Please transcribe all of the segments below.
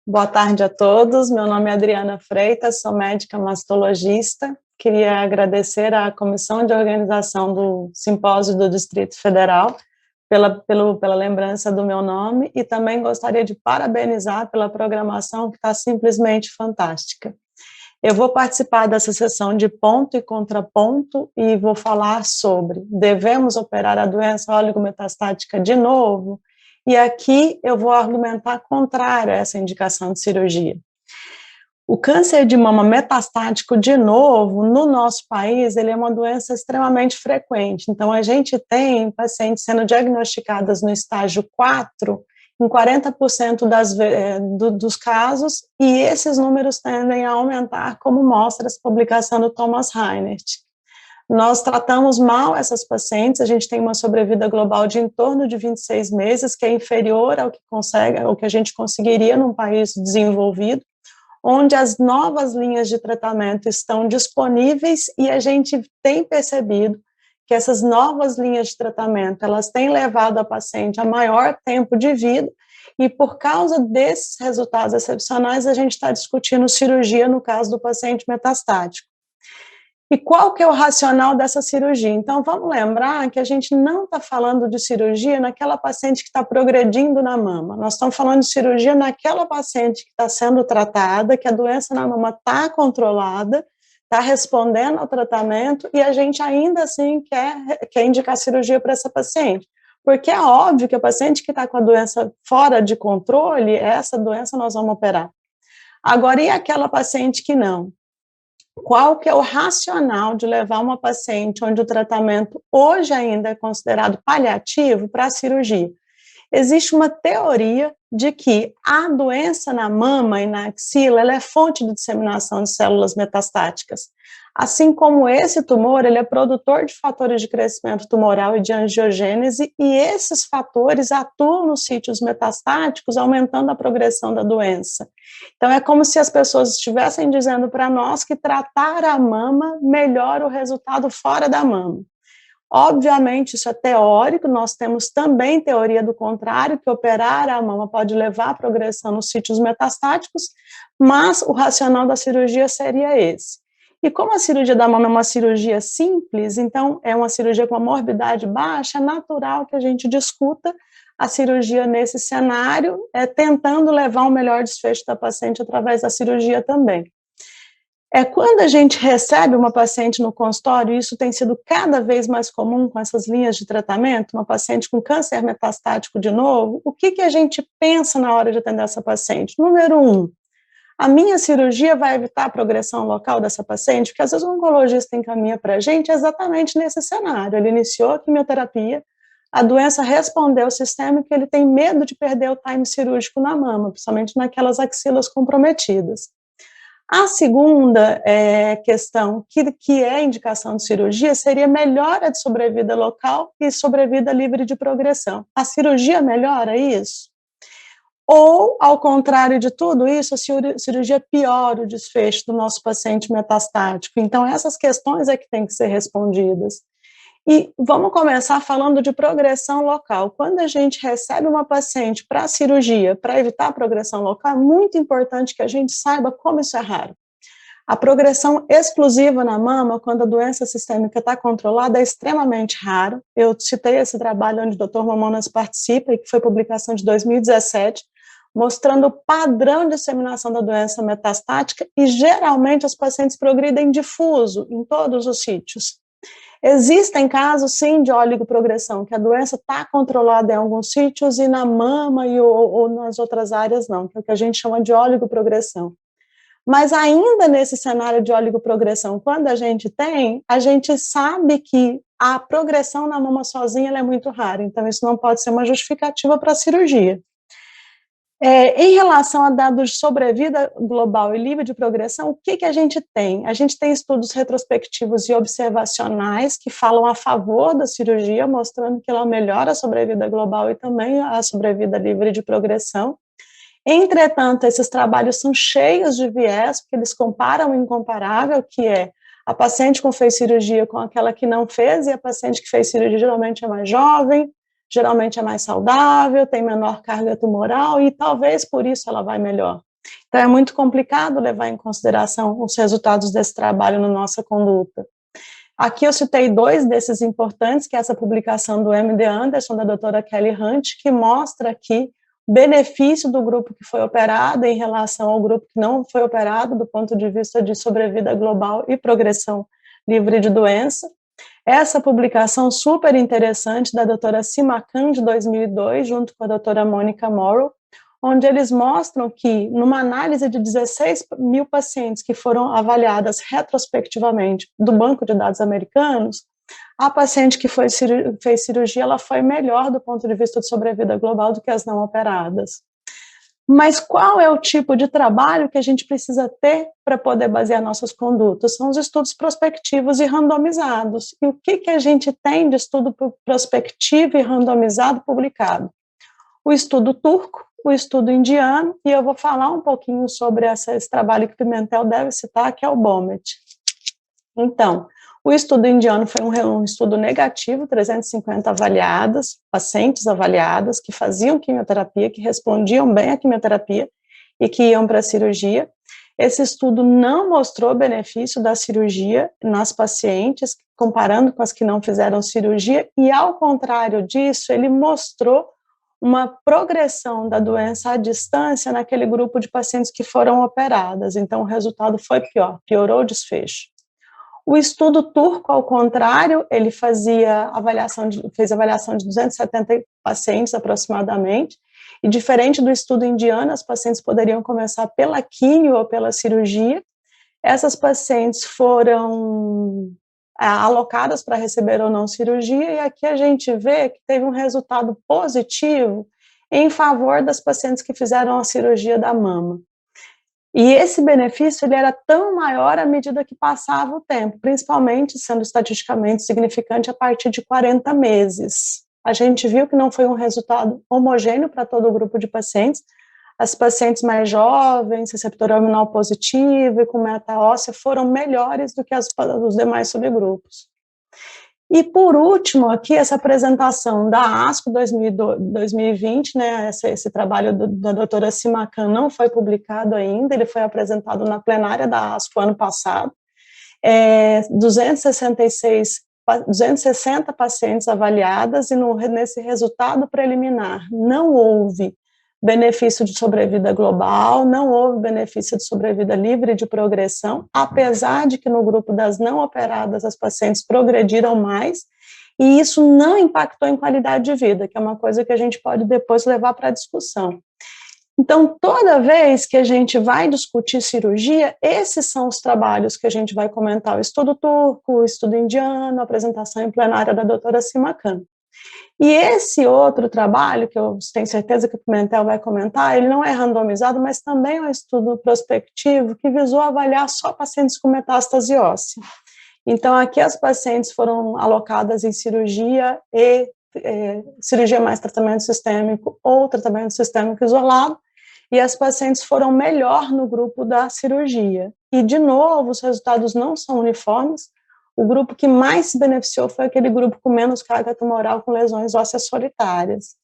Boa tarde a todos, meu nome é Adriana Freitas, sou médica mastologista. Queria agradecer à Comissão de Organização do Simpósio do Distrito Federal pela lembrança do meu nome e também gostaria de parabenizar pela programação que está simplesmente fantástica. Eu vou participar dessa sessão de ponto e contraponto e vou falar sobre devemos operar a doença oligometastática de novo? E aqui eu vou argumentar contrário a essa indicação de cirurgia. O câncer de mama metastático, de novo, no nosso país, ele é uma doença extremamente frequente. Então, a gente tem pacientes sendo diagnosticadas no estágio 4 em 40% dos casos, e esses números tendem a aumentar, como mostra essa publicação do Thomas Reinert. Nós tratamos mal essas pacientes, a gente tem uma sobrevida global de em torno de 26 meses, que é inferior ao que a gente conseguiria num país desenvolvido, onde as novas linhas de tratamento estão disponíveis e a gente tem percebido que essas novas linhas de tratamento, elas têm levado a paciente a maior tempo de vida, e por causa desses resultados excepcionais, a gente está discutindo cirurgia no caso do paciente metastático. E qual que é o racional dessa cirurgia? Então, vamos lembrar que a gente não está falando de cirurgia naquela paciente que está progredindo na mama, nós estamos falando de cirurgia naquela paciente que está sendo tratada, que a doença na mama está controlada, está respondendo ao tratamento, e a gente ainda assim quer indicar cirurgia para essa paciente, porque é óbvio que a paciente que está com a doença fora de controle, essa doença nós vamos operar. Agora, e aquela paciente que não? Qual que é o racional de levar uma paciente onde o tratamento hoje ainda é considerado paliativo para a cirurgia? Existe uma teoria de que a doença na mama e na axila, ela é fonte de disseminação de células metastáticas. Assim como esse tumor, ele é produtor de fatores de crescimento tumoral e de angiogênese, e esses fatores atuam nos sítios metastáticos, aumentando a progressão da doença. Então, é como se as pessoas estivessem dizendo para nós que tratar a mama melhora o resultado fora da mama. Obviamente, isso é teórico, nós temos também teoria do contrário, que operar a mama pode levar à progressão nos sítios metastáticos, mas o racional da cirurgia seria esse. E como a cirurgia da mama é uma cirurgia simples, então é uma cirurgia com uma morbidade baixa, é natural que a gente discuta a cirurgia nesse cenário, tentando levar um melhor desfecho da paciente através da cirurgia também. Quando a gente recebe uma paciente no consultório, isso tem sido cada vez mais comum com essas linhas de tratamento, uma paciente com câncer metastático de novo, o que a gente pensa na hora de atender essa paciente? Número 1, a minha cirurgia vai evitar a progressão local dessa paciente? Porque às vezes o oncologista encaminha para a gente exatamente nesse cenário, ele iniciou a quimioterapia, a doença respondeu sistêmico e ele tem medo de perder o time cirúrgico na mama, principalmente naquelas axilas comprometidas. A segunda questão, que é indicação de cirurgia, seria melhora de sobrevida local e sobrevida livre de progressão. A cirurgia melhora isso? Ou, ao contrário de tudo isso, a cirurgia piora o desfecho do nosso paciente metastático? Então, essas questões é que têm que ser respondidas. E vamos começar falando de progressão local. Quando a gente recebe uma paciente para a cirurgia, para evitar a progressão local, é muito importante que a gente saiba como isso é raro. A progressão exclusiva na mama, quando a doença sistêmica está controlada, é extremamente raro. Eu citei esse trabalho onde o Dr. Mamonas participa, e que foi publicação de 2017, mostrando o padrão de disseminação da doença metastática, e geralmente os pacientes progridem difuso em todos os sítios. Existem casos, sim, de oligoprogressão, que a doença está controlada em alguns sítios e na mama ou nas outras áreas não, que é o que a gente chama de oligoprogressão. Mas ainda nesse cenário de oligoprogressão, quando a gente sabe que a progressão na mama sozinha ela é muito rara, então isso não pode ser uma justificativa para a cirurgia. Em relação a dados de sobrevida global e livre de progressão, o que a gente tem? A gente tem estudos retrospectivos e observacionais que falam a favor da cirurgia, mostrando que ela melhora a sobrevida global e também a sobrevida livre de progressão. Entretanto, esses trabalhos são cheios de viés, porque eles comparam o incomparável, que é a paciente que fez cirurgia com aquela que não fez, e a paciente que fez cirurgia geralmente é mais jovem, geralmente é mais saudável, tem menor carga tumoral e talvez por isso ela vai melhor. Então, é muito complicado levar em consideração os resultados desse trabalho na nossa conduta. Aqui eu citei 2 desses importantes, que é essa publicação do MD Anderson, da doutora Kelly Hunt, que mostra aqui o benefício do grupo que foi operado em relação ao grupo que não foi operado, do ponto de vista de sobrevida global e progressão livre de doença. Essa publicação super interessante da doutora Sima Khan, de 2002, junto com a doutora Mônica Morrow, onde eles mostram que, numa análise de 16 mil pacientes que foram avaliadas retrospectivamente do banco de dados americanos, a paciente que fez cirurgia, ela foi melhor do ponto de vista de sobrevida global do que as não operadas. Mas qual é o tipo de trabalho que a gente precisa ter para poder basear nossas condutas? São os estudos prospectivos e randomizados. E o que a gente tem de estudo prospectivo e randomizado publicado? O estudo turco, o estudo indiano, e eu vou falar um pouquinho sobre esse trabalho que Pimentel deve citar, que é o BOMET. Então, o estudo indiano foi um estudo negativo, 350 pacientes avaliadas, que faziam quimioterapia, que respondiam bem à quimioterapia e que iam para a cirurgia. Esse estudo não mostrou benefício da cirurgia nas pacientes, comparando com as que não fizeram cirurgia, e ao contrário disso, ele mostrou uma progressão da doença à distância naquele grupo de pacientes que foram operadas. Então, o resultado foi pior, piorou o desfecho. O estudo turco, ao contrário, ele fez avaliação de 270 pacientes aproximadamente, e diferente do estudo indiano, as pacientes poderiam começar pela quimio ou pela cirurgia. Essas pacientes foram alocadas para receber ou não cirurgia, e aqui a gente vê que teve um resultado positivo em favor das pacientes que fizeram a cirurgia da mama. E esse benefício ele era tão maior à medida que passava o tempo, principalmente sendo estatisticamente significante a partir de 40 meses. A gente viu que não foi um resultado homogêneo para todo o grupo de pacientes. As pacientes mais jovens, receptor hormonal positivo e com meta óssea foram melhores do que os demais subgrupos. E, por último, aqui, essa apresentação da ASCO 2020, né, esse trabalho da doutora Sima Khan não foi publicado ainda, ele foi apresentado na plenária da ASCO ano passado. 260 pacientes avaliadas, e nesse resultado preliminar não houve benefício de sobrevida global, não houve benefício de sobrevida livre de progressão, apesar de que no grupo das não operadas as pacientes progrediram mais, e isso não impactou em qualidade de vida, que é uma coisa que a gente pode depois levar para a discussão. Então, toda vez que a gente vai discutir cirurgia, esses são os trabalhos que a gente vai comentar: o estudo turco, o estudo indiano, a apresentação em plenária da doutora Sima Khan. E esse outro trabalho, que eu tenho certeza que o Pimentel vai comentar, ele não é randomizado, mas também é um estudo prospectivo que visou avaliar só pacientes com metástase óssea. Então, aqui as pacientes foram alocadas em cirurgia cirurgia mais tratamento sistêmico ou tratamento sistêmico isolado, e as pacientes foram melhor no grupo da cirurgia. E, de novo, os resultados não são uniformes. O grupo que mais se beneficiou foi aquele grupo com menos carga tumoral, com lesões ósseas solitárias.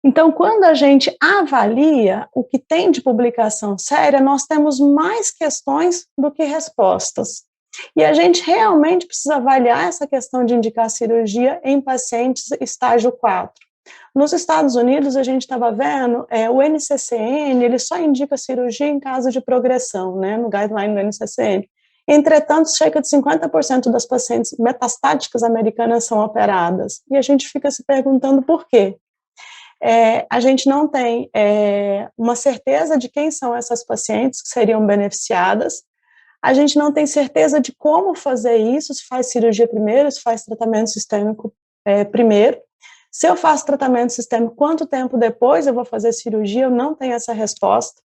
Então, quando a gente avalia o que tem de publicação séria, nós temos mais questões do que respostas. E a gente realmente precisa avaliar essa questão de indicar cirurgia em pacientes estágio 4. Nos Estados Unidos, a gente estava vendo, o NCCN, ele só indica cirurgia em caso de progressão, né, no guideline do NCCN. Entretanto, cerca de 50% das pacientes metastáticas americanas são operadas. E a gente fica se perguntando por quê. A gente não tem uma certeza de quem são essas pacientes que seriam beneficiadas. A gente não tem certeza de como fazer isso, se faz cirurgia primeiro, se faz tratamento sistêmico primeiro. Se eu faço tratamento sistêmico, quanto tempo depois eu vou fazer cirurgia? Eu não tenho essa resposta.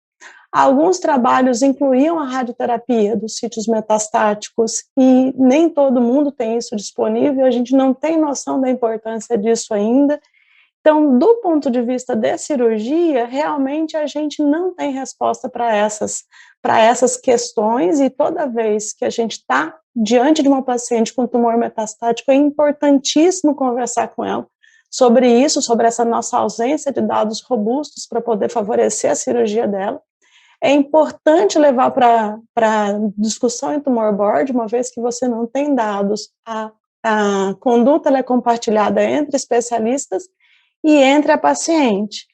Alguns trabalhos incluíam a radioterapia dos sítios metastáticos e nem todo mundo tem isso disponível, a gente não tem noção da importância disso ainda. Então, do ponto de vista de cirurgia, realmente a gente não tem resposta para essas questões, e toda vez que a gente está diante de uma paciente com tumor metastático, é importantíssimo conversar com ela sobre isso, sobre essa nossa ausência de dados robustos para poder favorecer a cirurgia dela. É importante levar para discussão em tumor board, uma vez que você não tem dados, a conduta ela é compartilhada entre especialistas e entre a paciente.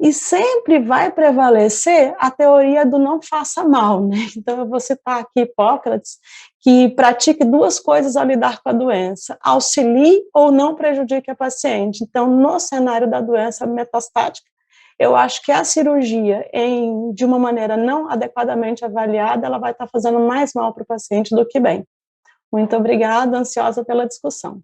E sempre vai prevalecer a teoria do não faça mal, né? Então, eu vou citar aqui Hipócrates, que pratique duas coisas ao lidar com a doença: auxilie ou não prejudique a paciente. Então, no cenário da doença metastática, eu acho que a cirurgia, de uma maneira não adequadamente avaliada, ela vai estar fazendo mais mal para o paciente do que bem. Muito obrigada, ansiosa pela discussão.